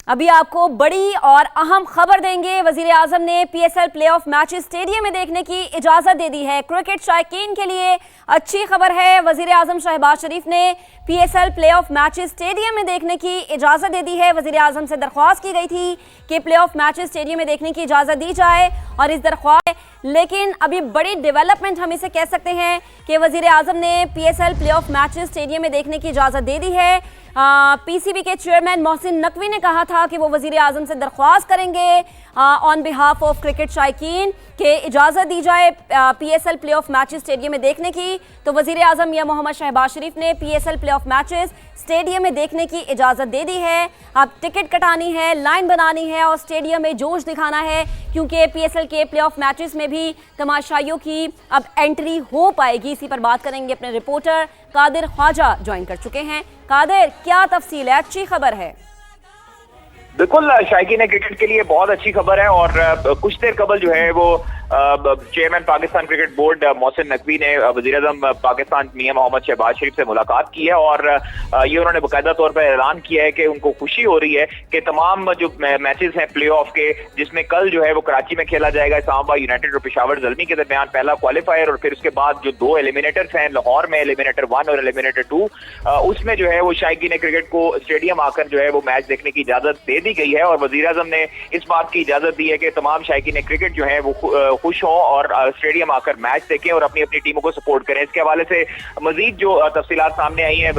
अभी आपको बड़ी और अहम खबर देंगे। वजीर आजम ने पीएसएल प्लेऑफ मैच स्टेडियम में देखने की इजाजत दे दी है। क्रिकेट शायकीन के लिए अच्छी खबर है। वजीर आजम शहबाज शरीफ ने पीएसएल प्लेऑफ मैच स्टेडियम में देखने की इजाजत दे दी है। वजीर आजम से दरख्वास्त की गई थी कि प्लेऑफ मैच स्टेडियम में देखने की इजाजत दी जाए और इस दरख्वास्त, लेकिन अभी बड़ी डेवलपमेंट हम इसे कह सकते हैं कि वजीर आजम ने पीएसएल प्लेऑफ मैच स्टेडियम में देखने की इजाजत दे दी है। पीसीबी के चेयरमैन मोहसिन नकवी ने कहा था कि वो वजीर आजम से दरख्वास्त करेंगे ऑन बिहाफ ऑफ क्रिकेट शायकीन के इजाज़त दी जाए पीएसएल प्लेऑफ मैचेस स्टेडियम में देखने की। तो वजीर आजम मियां मोहम्मद शहबाज शरीफ ने पीएसएल प्लेऑफ मैचेस स्टेडियम में देखने की इजाज़त दे दी है। अब टिकट कटानी है, लाइन बनानी है और स्टेडियम में जोश दिखाना है, क्योंकि पीएसएल के प्लेऑफ मैचेस में भी तमाशाइयों की अब एंट्री हो पाएगी। इसी पर बात करेंगे। अपने रिपोर्टर कादिर ख्वाजा ज्वाइन कर चुके हैं। कादिर, क्या तफसील है? अच्छी खबर है। बिल्कुल, शायकीन क्रिकेट के लिए बहुत अच्छी खबर है। और कुछ देर कबल जो है वो chairman Pakistan cricket board Mohsin Naqvi ने वज़ीर-ए-आज़म पाकिस्तान मियां मोहम्मद शहबाज शरीफ से मुलाकात की है और ये उन्होंने बाकायदा तौर पर ऐलान किया है कि उनको खुशी हो रही है कि तमाम जो मैचेस हैं प्ले ऑफ के, जिसमें कल जो है वो कराची में खेला जाएगा इस्लामाबाद यूनाइटेड और पेशावर ज़ल्मी के दरमियान पहला क्वालिफायर, और फिर उसके बाद जो दो एलिमिनेटर्स हैं लाहौर में, एलिमिनेटर 1 और एलिमिनेटर 2, उसमें जो है वो शायकीन क्रिकेट को स्टेडियम आकर जो है वो मैच देखने की इजाजत दे दी गई है। और वज़ीर-ए-आज़म ने इस बात की इजाजत दी है कि तमाम शायकीन क्रिकेट जो है वो खुश हों और स्टेडियम आकर मैच देखें और अपनी अपनी टीमों को सपोर्ट करें। इसके हवाले से मजीद जो तफसीलात सामने आई हैं,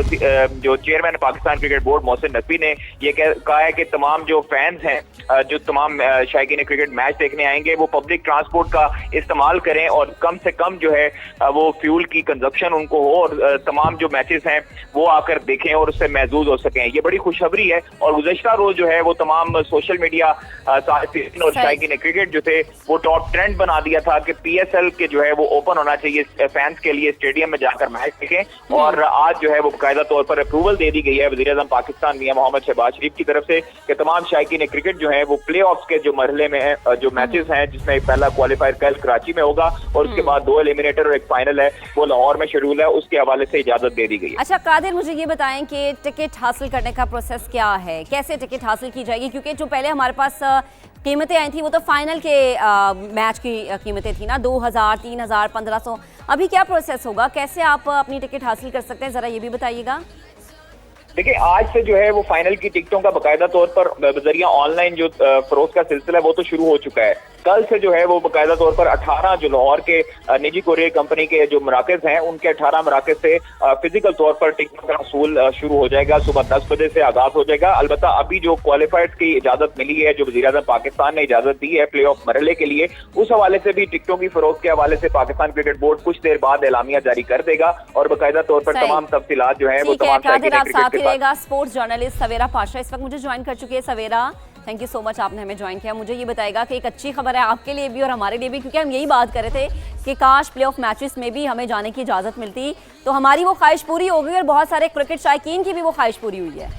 जो chairman Pakistan cricket board Mohsin Naqvi ने ये कहा है कि तमाम जो फैंस हैं, जो तमाम शायकीन क्रिकेट मैच देखने आएंगे, वो पब्लिक ट्रांसपोर्ट का इस्तेमाल करें और कम से कम जो है वो फ्यूल की कंजप्शन उनको हो और तमाम जो मैचेस हैं वो आकर देखें और उससे महजूज हो सकें। ये बड़ी खुशखबरी है। और गुज़श्ता रोज जो है वो तमाम सोशल मीडिया साहिबीन और शायकीन क्रिकेट जो थे वो टॉप ट्रेंड बना दिया था कि पीएसएल के जो है वो ओपन होना चाहिए फैंस के लिए, स्टेडियम में जाकर मैच देखें। और आज जो है वो बाकायदा तौर पर अप्रूवल दे दी गई है वज़ीर-ए-आज़म पाकिस्तान मियां मोहम्मद शहबाज शरीफ की तरफ से कि तमाम शायकीन क्रिकेट जो है वो प्ले ऑफ के जो मरहले में है, जो मैचेस हैं, जिसमें पहला क्वालिफायर कल कराची में होगा और उसके बाद 2 एलिमिनेटर और एक फाइनल है वो लाहौर में शेड्यूल है, उसके हवाले से इजाजत दे दी गई है। अच्छा कादिर, मुझे ये बताएं कि टिकट हासिल करने का प्रोसेस क्या है, कैसे टिकट हासिल की जाएगी? क्योंकि जो पहले हमारे पास कीमतें आई थी वो तो फाइनल के मैच की कीमतें थी ना, 2000, 3000, 1500। अभी क्या प्रोसेस होगा, कैसे आप अपनी टिकट हासिल कर सकते हैं, जरा ये भी बताइएगा। देखिए, आज से जो है वो फाइनल की टिकटों का बाकायदा तौर पर जरिया ऑनलाइन जो फरोख्त का सिलसिला है वो तो शुरू हो चुका है। कल से जो है वो बाकायदा तौर पर 18 जो लाहौर के निजी कोरियर कंपनी के जो मराकज हैं उनके 18 मराकज से फिजिकल तौर पर टिकटों का वसूल शुरू हो जाएगा। सुबह 10 बजे से आगाज हो जाएगा। अलबत्ता अभी जो क्वालिफायर्स की इजाजत मिली है, जो वज़ीर-ए-आज़म पाकिस्तान ने इजाजत दी है प्ले ऑफ मरहले के लिए, उस हवाले से भी टिकटों की फरोख्त के हवाले से पाकिस्तान क्रिकेट बोर्ड कुछ देर बाद एलामिया जारी कर देगा और बाकायदा तौर पर तमाम तफसीलात जो है वो तमाम स्पोर्ट्स जर्नलिस्ट सवेरा पाशा इस वक्त मुझे ज्वाइन कर चुकी है। सवेरा, थैंक यू सो मच, आपने हमें ज्वाइन किया। मुझे ये बताएगा कि एक अच्छी खबर है आपके लिए भी और हमारे लिए भी, क्योंकि हम यही बात कर रहे थे कि काश प्लेऑफ मैचेस में भी हमें जाने की इजाजत मिलती तो हमारी वो ख्वाहिश पूरी हो गई और बहुत सारे क्रिकेट शायकीन की भी वो ख्वाहिश पूरी हुई है।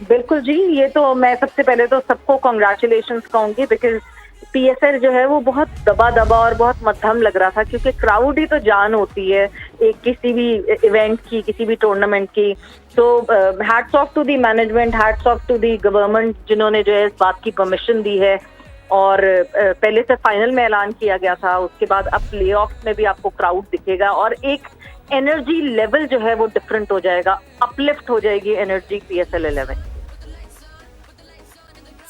बिल्कुल जी, ये तो मैं सबसे पहले तो सबको कॉन्ग्रेचुलेशंस कहूंगी, बिकॉज पीएसएल जो है वो बहुत दबा और बहुत मध्यम लग रहा था, क्योंकि क्राउड ही तो जान होती है एक किसी भी इवेंट की, किसी भी टूर्नामेंट की। तो hats off to the management, hats off to the government, जिन्होंने जो है इस बात की परमिशन दी है। और पहले से फाइनल में ऐलान किया गया था, उसके बाद अब प्ले ऑफ में भी आपको क्राउड दिखेगा और एक एनर्जी लेवल जो है वो डिफरेंट हो जाएगा, अपलिफ्ट हो जाएगी एनर्जी पीएसएल 11।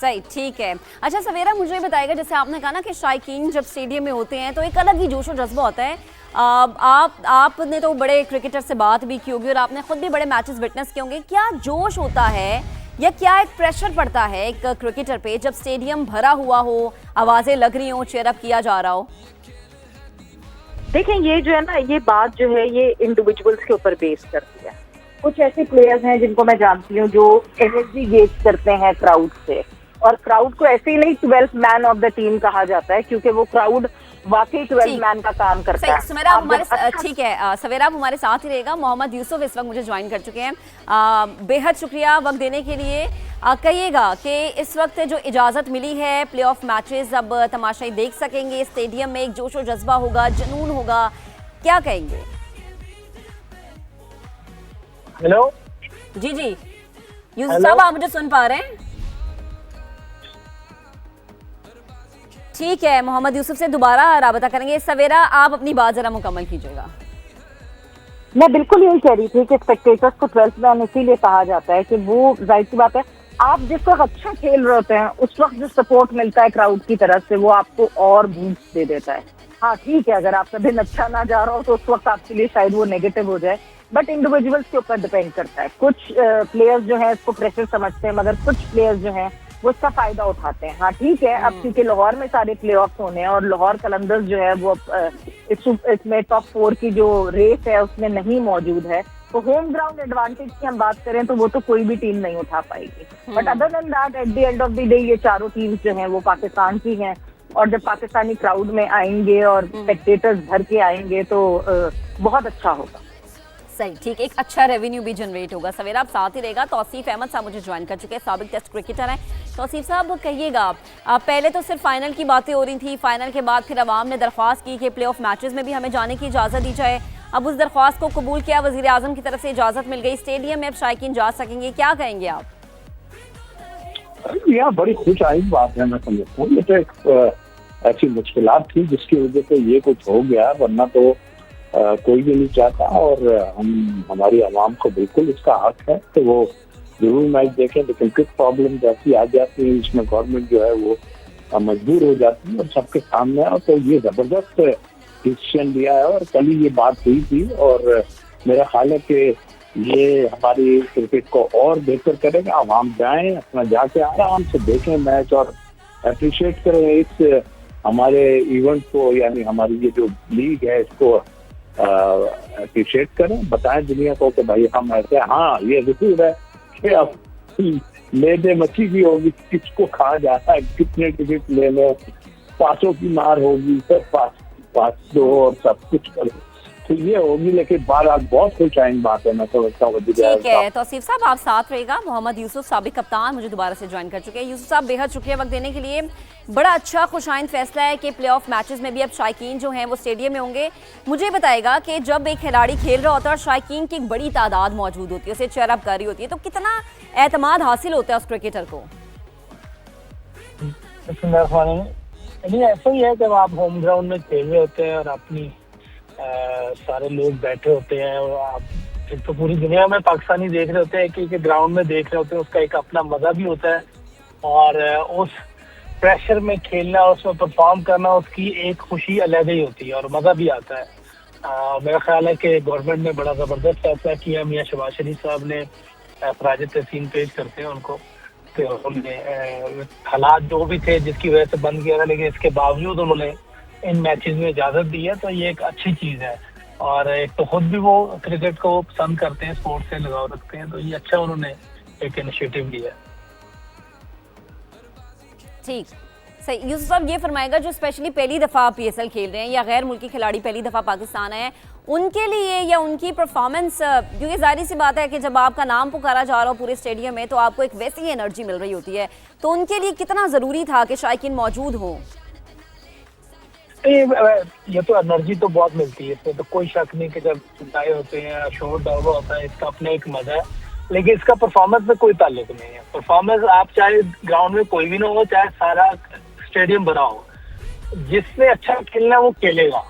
सही, ठीक है। अच्छा सवेरा, मुझे बताएगा, जैसे आपने कहा ना कि शायकीन जब स्टेडियम में होते हैं तो एक अलग ही जोश और जज्बा होता है। आपने तो बड़े क्रिकेटर से बात भी की होगी और आपने खुद भी बड़े मैचेस विटनेस किए होंगे। क्या जोश होता है या क्या एक प्रेशर पड़ता है एक क्रिकेटर पे जब स्टेडियम भरा हुआ हो, आवाजें लग रही हो, चीयर अप किया जा रहा हो? देखें, ये जो है ना, ये बात जो है ये इंडिविजुअल्स के ऊपर बेस करती है। कुछ ऐसे प्लेयर्स हैं जिनको मैं जानती हूँ जो एनर्जी गेज करते हैं क्राउड से, और क्राउड को ऐसे ही नहीं 12th man of the team कहा जाता है, क्योंकि वो क्राउड वाकई 12th मैन का काम करता है। सवेरा हमारे ठीक है, सवेरा आप हमारे साथ ही रहेगा। मोहम्मद यूसुफ इस वक्त मुझे ज्वाइन कर चुके हैं। बेहद शुक्रिया वक्त देने के लिए। कहिएगा कि इस वक्त जो इजाज़त मिली है प्ले ऑफ मैचेस अब तमाशाई देख सकेंगे, स्टेडियम में एक जोश और जज्बा होगा, जुनून होगा, क्या कहेंगे? हेलो जी यूसुफ साहब, आप मुझे सुन पा रहे हैं? ठीक है, मोहम्मद यूसुफ से दोबारा राबता करेंगे। सवेरा, आप अपनी बात जरा मुकम्मल कीजिएगा। मैं बिल्कुल यही कह रही थी कि स्पेक्टेटर्स को 12th मैन इसीलिए कहा जाता है कि वो जाहिर सी बात है, आप जिस वक्त अच्छा खेल रहे होते हैं उस वक्त जो सपोर्ट मिलता है क्राउड की तरफ से वो आपको और बूस्ट दे देता है। हाँ ठीक है, अगर आपका दिन अच्छा ना जा रहा हो तो उस वक्त आपके लिए शायद वो नेगेटिव हो जाए, बट इंडिविजुअल्स के ऊपर डिपेंड करता है। कुछ प्लेयर्स जो है इसको प्रेशर समझते हैं, मगर कुछ प्लेयर्स जो हैं वो इसका फायदा उठाते हैं। हाँ ठीक है, अब क्योंकि लाहौर में सारे प्लेऑफ्स होने हैं और लाहौर कलंदर्स जो है वो इसमें टॉप 4 की जो रेस है उसमें नहीं मौजूद है, तो होम ग्राउंड एडवांटेज की हम बात करें तो वो तो कोई भी टीम नहीं उठा पाएगी। But other than that, at the end of the day ये चारों टीम्स जो हैं वो पाकिस्तान की हैं, और जब पाकिस्तानी क्राउड में आएंगे और स्पेक्टेटर्स भर के आएंगे तो बहुत अच्छा होगा। सही, ठीक, एक अच्छा रेवेन्यू भी जनरेट होगा। सवेरा, आप साथ ही रहेगा। तौसीफ अहमद साहब मुझे ज्वाइन कर चुके हैं, साबिक टेस्ट क्रिकेटर हैं। तौसीफ साहब, कहिएगा, पहले तो सिर्फ फाइनल की बातें हो रही थी, फाइनल के बाद फिर अवाम ने दरख्वास्त की कि प्ले ऑफ मैचेस में भी हमें जाने की इजाज़त दी जाए। अब उस दरख्वास्त को कबूल किया, वज़ीर आज़म की तरफ से इजाज़त मिल गई, स्टेडियम में अब शायकीन जा सकेंगे, क्या कहेंगे आप? यह बड़ी खुश आइंद बात है। मैं समझता हूँ ये तो एक ऐसी मुश्किलात थी जिसकी वजह से ये कुछ हो गया, वरना तो कोई भी नहीं चाहता, और हमारी आवाम को बिल्कुल इसका हक है तो वो जरूर मैच देखें। लेकिन कुछ प्रॉब्लम जैसी आ जाती है इसमें गवर्नमेंट जो है वो मजबूर हो जाती है और सबके सामने, और तो ये जबरदस्त डिसीजन लिया है। और कल ही ये बात हुई थी और मेरा ख्याल है कि ये हमारी क्रिकेट को और बेहतर करेगा। आवाम जाएं, अपना जाके आराम से देखें मैच और अप्रिशिएट करें इस हमारे इवेंट को, यानी हमारी ये जो लीग है इसको अप्रिशिएट करें, बताएं दुनिया को कि भाई हम ऐसे। हाँ ये जरूर है कि अब लेने मच्छी भी होगी, किसको कहा जाता है, कितने टिकट ले लो, पासों की मार होगी, सब पास दो और सब कुछ करो, तो ये होगी। लेकिन बात बहुत खुश आइंद बात है, मैं समझता हूँ। ठीक है तौसीफ साहब, आप साथ रहेगा। मोहम्मद यूसुफ, साबिक कप्तान, मुझे दोबारा से ज्वाइन कर चुके हैं। यूसुफ साहब, बेहद शुक्रिया वक्त देने के लिए। बड़ा अच्छा खुशाइंद फैसला है कि प्ले ऑफ मैचेस में भी अब शायकीन जो हैं वो स्टेडियम में होंगे। मुझे बताएगा कि जब एक खिलाड़ी खेल रहा होता है और शायकीन की एक बड़ी तादाद मौजूद होती है, उसे चेयर अप कर रही होती है, तो कितना एतमाद हासिल होता है उस क्रिकेटर को? नहीं, ऐसा ही है जब आप होम ग्राउंड में खेल रहे होते हैं और अपनी सारे लोग बैठे होते हैं और आप फिर तो पूरी दुनिया में पाकिस्तानी देख रहे होते हैं कि ग्राउंड में देख रहे होते हैं, उसका एक अपना मजा भी होता है। और उस प्रेशर में खेलना, उसमें परफॉर्म करना, उसकी एक खुशी अलग ही होती है और मजा भी आता है। मेरा ख्याल है कि गवर्नमेंट ने बड़ा जबरदस्त फैसला किया। मियां शहबाज शरीफ साहब ने खराज तहसीन पेश करते हैं उनको, तो उन्होंने हालात जो भी थे जिसकी वजह से बंद किया था, लेकिन इसके बावजूद उन्होंने इन मैचेस में इजाजत दी है, तो ये एक अच्छी चीज है। और एक तो खुद भी वो क्रिकेट को पसंद करते हैं, स्पोर्ट्स से लगाव रखते हैं, तो ये अच्छा उन्होंने एक इनिशिएटिव लिया। ठीक, सही। यूसुफ साहब, ये फरमाएगा जो स्पेशली पहली दफ़ा PSL खेल रहे हैं या गैर मुल्की खिलाड़ी पहली दफ़ा पाकिस्तान आए हैं, उनके लिए या उनकी परफॉर्मेंस, क्योंकि जाहिर सी बात है कि जब आपका नाम पुकारा जा रहा हो पूरे स्टेडियम में तो आपको एक वैसी ही एनर्जी मिल रही होती है, तो उनके लिए कितना ज़रूरी था कि शायकीन मौजूद हो? ये तो एनर्जी तो बहुत मिलती है, इसमें तो कोई शक नहीं कि जब आए होते हैं, शोर डाउन होता है, इसका अपना एक मजा है। लेकिन इसका परफॉर्मेंस में कोई ताल्लुक नहीं है। परफॉर्मेंस आप चाहे ग्राउंड में कोई भी ना हो, चाहे सारा स्टेडियम भरा हो, जिसने अच्छा खेलना वो खेलेगा,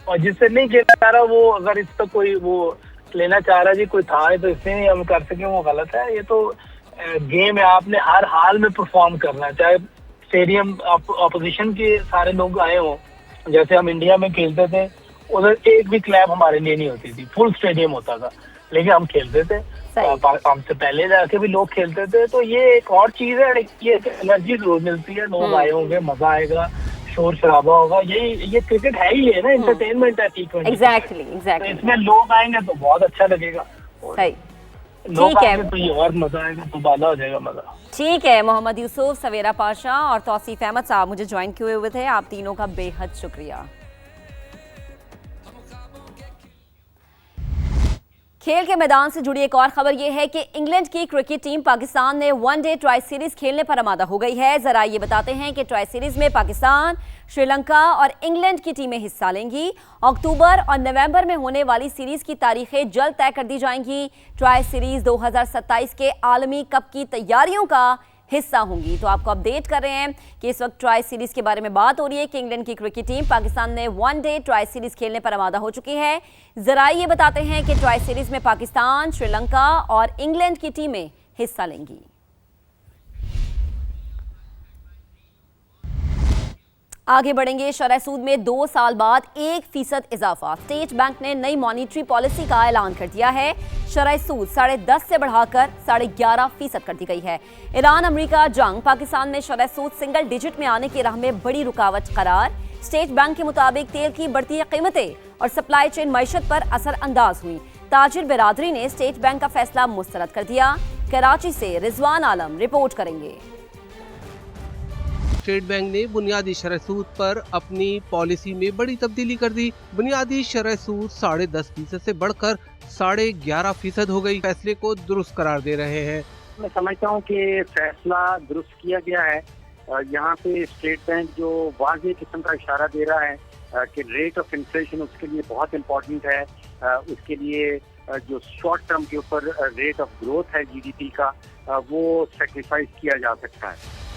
और जिससे नहीं खेलना चाह रहा वो, अगर इस पर कोई वो लेना चाह रहा जी कोई था है तो इसलिए नहीं हम कर सके, वो गलत है। ये तो गेम है, आपने हर हाल में परफॉर्म करना है, चाहे स्टेडियम अपोजिशन के सारे लोग आए हों। जैसे हम इंडिया में खेलते थे, उधर एक भी क्लैप हमारे लिए नहीं होती थी, फुल स्टेडियम होता था, लेकिन हम खेलते थे। हमसे पहले जाके भी लोग खेलते थे, तो ये एक और चीज है, ये एनर्जी जरूर मिलती है, लोग आए होंगे, मजा आएगा, शोर शराबा होगा। ये क्रिकेट है ही है ना, एंटरटेनमेंट है T20। एग्जैक्टली। तो इसमें लोग आएंगे तो बहुत अच्छा लगेगा, लोग आएंगे तो ये और मजा आएगा, तो बाला हो जाएगा मजा। ठीक है, मोहम्मद यूसुफ, सवेरा पाशा और तौसीफ अहमद साहब मुझे ज्वाइन किए हुए थे, आप तीनों का बेहद शुक्रिया। खेल के मैदान से जुड़ी एक और खबर यह है कि इंग्लैंड की क्रिकेट टीम पाकिस्तान ने वनडे ट्राई सीरीज खेलने पर आमादा हो गई है। जरा ये बताते हैं कि ट्राई सीरीज में पाकिस्तान, श्रीलंका और इंग्लैंड की टीमें हिस्सा लेंगी। अक्टूबर और नवंबर में होने वाली सीरीज की तारीखें जल्द तय कर दी जाएंगी। ट्राई सीरीज 2027 के आलमी कप की तैयारियों का हिस्सा होंगी। तो आपको अपडेट कर रहे हैं कि इस वक्त ट्राई सीरीज के बारे में बात हो रही है कि इंग्लैंड की क्रिकेट टीम पाकिस्तान में वनडे ट्राई सीरीज खेलने पर आमादा हो चुकी है। जरा ये बताते हैं कि ट्राई सीरीज में पाकिस्तान, श्रीलंका और इंग्लैंड की टीमें हिस्सा लेंगी। आगे बढ़ेंगे। शरह सूद में 2 साल बाद 1% इजाफा। स्टेट बैंक ने नई मॉनिटरी पॉलिसी का ऐलान कर दिया है। शरह सूद 10.5 से बढ़ाकर 11.5% कर दी गई है। ईरान अमेरिका जंग पाकिस्तान में शरह सूद सिंगल डिजिट में आने की राह में बड़ी रुकावट करार। स्टेट बैंक के मुताबिक तेल की बढ़ती कीमतें और सप्लाई चेन मईशत पर असर अंदाज हुई। ताजिर बिरादरी ने स्टेट बैंक का फैसला मुस्तरद कर दिया। कराची से रिजवान आलम रिपोर्ट करेंगे। स्टेट बैंक ने बुनियादी शरह सूद पर अपनी पॉलिसी में बड़ी तब्दीली कर दी। बुनियादी शरह सूद 10.5% से बढ़कर 11.5% हो गई। फैसले को दुरुस्त करार दे रहे हैं। मैं समझता हूँ कि फैसला दुरुस्त किया गया है। यहाँ पे स्टेट बैंक जो वाज़ेह किस्म का इशारा दे रहा है कि रेट ऑफ इन्फ्लेशन उसके लिए बहुत इम्पोर्टेंट है। उसके लिए जो शॉर्ट टर्म के ऊपर रेट ऑफ ग्रोथ है जीडीपी का, वो सेक्रीफाइस किया जा सकता है।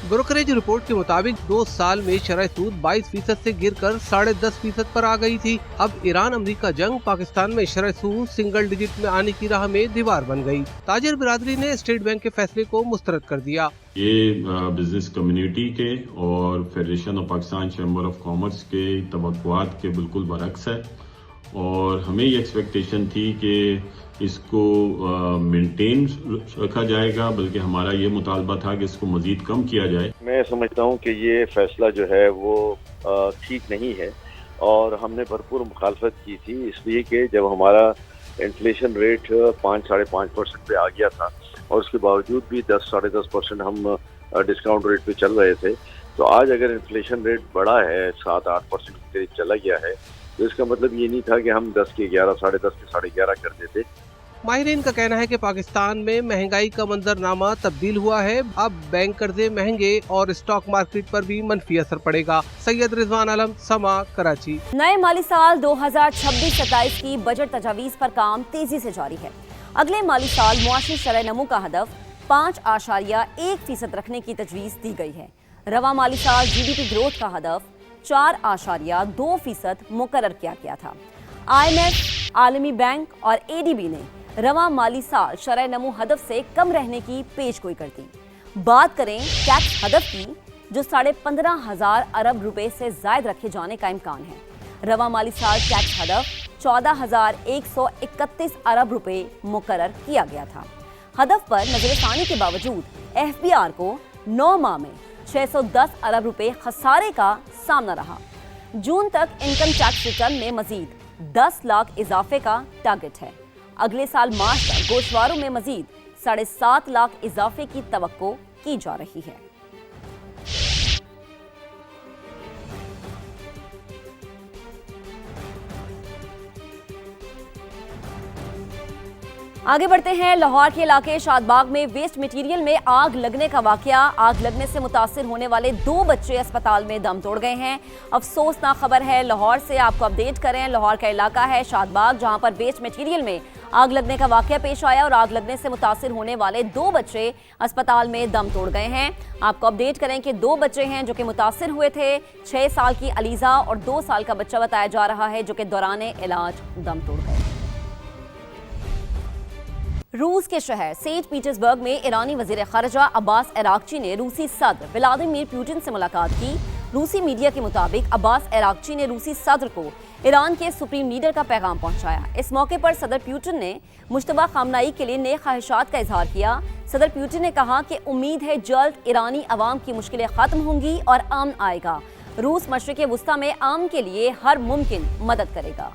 ब्रोकरेज रिपोर्ट के मुताबिक 2 साल में शरह सूद 22% से गिरकर 10.5% पर आ गई थी। अब ईरान अमेरिका जंग पाकिस्तान में शरह सूद सिंगल डिजिट में आने की राह में दीवार बन गई। ताजिर बिरादरी ने स्टेट बैंक के फैसले को मुस्तरद कर दिया। ये बिजनेस कम्युनिटी के और federation of Pakistan chamber of commerce के तवक्कुआत के बिल्कुल बरक्स है और हमें ये एक्सपेक्टेशन थी कि इसको मेंटेन रखा जाएगा, बल्कि हमारा ये मुतालबा था कि इसको मजीद कम किया जाए। मैं समझता हूँ कि ये फैसला जो है वो ठीक नहीं है और हमने भरपूर मुखालफत की थी, इसलिए कि जब हमारा इन्फ्लेशन रेट 5-5.5% पे आ गया था और उसके बावजूद भी 10-10.5% हम डिस्काउंट रेट पे चल रहे थे, तो आज अगर इन्फ्लेशन रेट बढ़ा है 7-8% के करीब चला गया है, तो इसका मतलब ये नहीं था कि हम 10 के 11, 10.5 के 11.5 कर देते। माहिरीन का कहना है कि पाकिस्तान में महंगाई का मंजरनामा तब्दील हुआ है। अब बैंक कर्जे महंगे और स्टॉक मार्केट पर भी मनफी असर पड़ेगा। सैयद रिजवान आलम, समा, कराची। नए माली साल 2026-27 की बजट तजावीज पर काम तेजी से जारी है। अगले माली साल मुआशी शरह नमू का हदफ 5.1% रखने की तजवीज दी गई है। रवा माली साल जीडीपी ग्रोथ का हदफ 4.2% मुकर्रर किया गया था। IMF, आलमी बैंक और ADB ने रवा माली साल शरह नमू हदफ से कम रहने की पेशगोई कर दी। बात करें टैक्स हदफ की, जो 15,500 अरब रुपए से जायद रखे जाने का इम्कान है। रवा माली साल टैक्स हदफ 14,131 अरब रुपए मुकर्रर किया गया था। हदफ पर नजरसानी के बावजूद FBR को 9 माह में 610 अरब रुपए खसारे का सामना रहा। जून तक इनकम टैक्स रिटर्न में मजीद 10 लाख इजाफे का टारगेट है। अगले साल मार्च तक गोशवारों में मजीद 7.5 लाख इजाफे की तवक्को की जा रही है। आगे बढ़ते हैं। लाहौर के इलाके शादबाग में वेस्ट मटेरियल में आग लगने का वाकया। आग लगने से मुतासिर होने वाले 2 बच्चे अस्पताल में दम तोड़ गए हैं। अफसोसनाक खबर है लाहौर से, आपको अपडेट करें। लाहौर का इलाका है शादबाग, जहां पर वेस्ट मटेरियल में आग लगने का वाकया पेश आया और आग लगने से मुतासिर होने वाले 2 बच्चे अस्पताल में दम तोड़ गए हैं। आपको अपडेट करें कि 2 बच्चे हैं जो कि मुतासिर हुए थे। 6 साल की अलीजा और 2 साल का बच्चा बताया जा रहा है, जो कि दौरान इलाज दम तोड़ गए। रूस के शहर सेंट पीटर्सबर्ग में ईरानी वजीर खारजा अब्बास अरागची ने रूसी सदर व्लादिमीर पुतिन से मुलाकात की। रूसी मीडिया के मुताबिक अब्बास अरागची ने रूसी सदर को ईरान के सुप्रीम लीडर का पैगाम पहुंचाया। इस मौके पर सदर पुतिन ने मुश्तबा खामनाई के लिए नेक ख्वाहिशात का इजहार किया। सदर पुतिन ने कहा कि उम्मीद है जल्द ईरानी अवाम की मुश्किलें खत्म होंगी और अमन आएगा। रूस मशरिक़ वुस्ता में अमन के लिए हर मुमकिन मदद करेगा।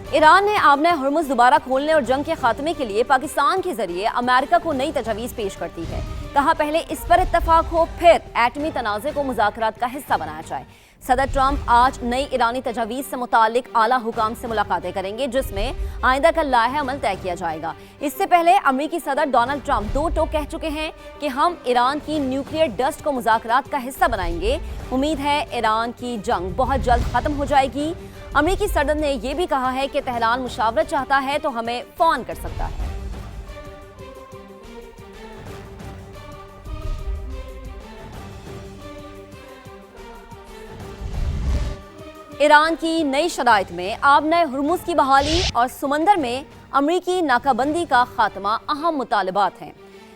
ईरान ने आबना हुर्मुज़ दोबारा खोलने और जंग के खात्मे के लिए पाकिस्तान के जरिए अमेरिका को नई तजवीज़ पेश कर दी है। कहा पहले इस पर इत्तफाक हो, फिर एटमी तनाज़े को मुज़ाकरात का हिस्सा बनाया जाए। सदर ट्रंप आज नई ईरानी तजावीज़ से मुतालिक आला हुकाम से मुलाकातें करेंगे, जिसमें आइंदा का लाहे अमल तय किया जाएगा। इससे पहले अमेरिकी सदर डोनाल्ड ट्रंप दो टोक कह चुके हैं कि हम ईरान की न्यूक्लियर डस्ट को मुज़ाकरात का हिस्सा बनाएंगे। उम्मीद है ईरान की जंग बहुत जल्द खत्म हो जाएगी। अमेरिकी सदर ने यह भी कहा है कि तेहरान मुशावरत चाहता है तो हमें फोन कर सकता है। ईरान की नई शराइत में आबने हुर्मुज़ की बहाली और समंदर में अमरीकी नाकाबंदी का खात्मा अहम मुतालबात हैं।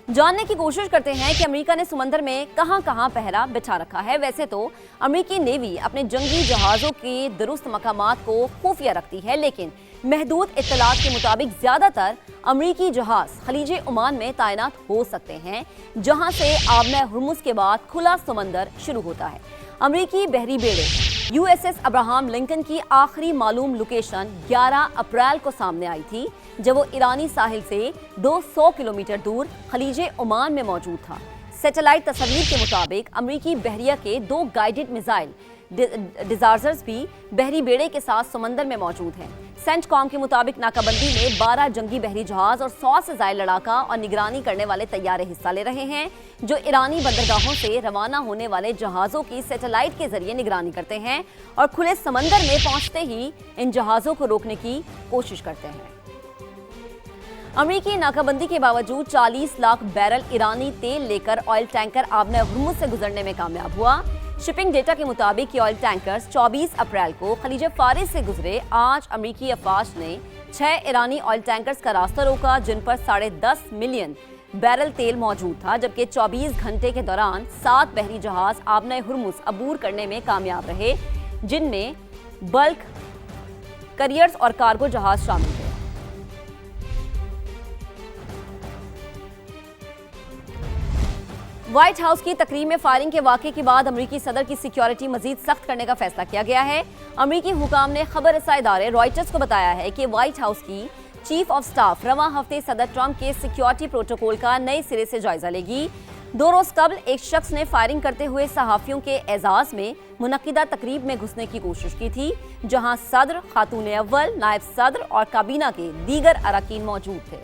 जानने की कोशिश करते हैं कि अमेरिका ने समंदर में कहां-कहां पहरा बिछा रखा है। वैसे तो अमेरिकी नेवी अपने जंगी जहाज़ों के दुरुस्त मकामात को खुफिया रखती है, लेकिन महदूद इत्तलात के मुताबिक ज़्यादातर अमेरिकी जहाज़ खलीज ओमान में तैनात हो सकते हैं, जहां से आबने हुर्मुज़ के बाद खुला समंदर शुरू होता है। अमेरिकी बहरी बेड़े USS अब्राहम लिंकन की आखिरी मालूम लोकेशन 11 अप्रैल को सामने आई थी, जब वो ईरानी साहिल से 200 किलोमीटर दूर खलीज ओमान में मौजूद था। सैटेलाइट तस्वीर के मुताबिक अमेरिकी बहरिया के 2 गाइडेड मिसाइल डिजास्टर्स भी बहरी बेड़े के साथ समंदर में मौजूद हैं। सेंटकॉम के मुताबिक नाकाबंदी में 12 जंगी बहरी जहाज और 100 से ज्यादा लड़ाका और निगरानी करने वाले तैयारे हिस्सा ले रहे हैं, जो ईरानी बंदरगाहों से रवाना होने वाले जहाज़ों की सैटेलाइट के जरिए निगरानी करते हैं और खुले समंदर में पहुंचते ही इन जहाज़ों को रोकने की कोशिश करते हैं। अमेरिकी नाकाबंदी के बावजूद 40 लाख बैरल ईरानी तेल लेकर ऑयल टैंकर आबने हुर्मुज़ से गुजरने में कामयाब हुआ। शिपिंग डेटा के मुताबिक ये ऑयल टैंकर्स 24 अप्रैल को खलीज फारिस से गुजरे। आज अमेरिकी अफवाज ने 6 ईरानी ऑयल टैंकर्स का रास्ता रोका, जिन पर 10.5 मिलियन बैरल तेल मौजूद था, जबकि 24 घंटे के दौरान 7 बहरी जहाज आबने हुर्मुज़ अबूर करने में कामयाब रहे, जिनमें बल्क करियर्स और कार्गो जहाज शामिल थे। व्हाइट हाउस की तकरीर में फायरिंग के वाक़े के बाद अमेरिकी सदर की सिक्योरिटी मजीद सख्त करने का फैसला किया गया है। अमेरिकी हुकाम ने खबर रसा इदारे रॉयटर्स को बताया है कि व्हाइट हाउस की चीफ ऑफ स्टाफ रवां हफ्ते सदर ट्रंप के सिक्योरिटी प्रोटोकॉल का नए सिरे से जायजा लेगी। 2 रोज कबल एक शख्स ने फायरिंग करते हुए सहाफ़ियों के एजाज में मुनक्किदा तकरीब में घुसने की कोशिश की थी, जहां सदर, खातून अव्वल, नायब सदर और काबीना के दीगर अरकान मौजूद थे।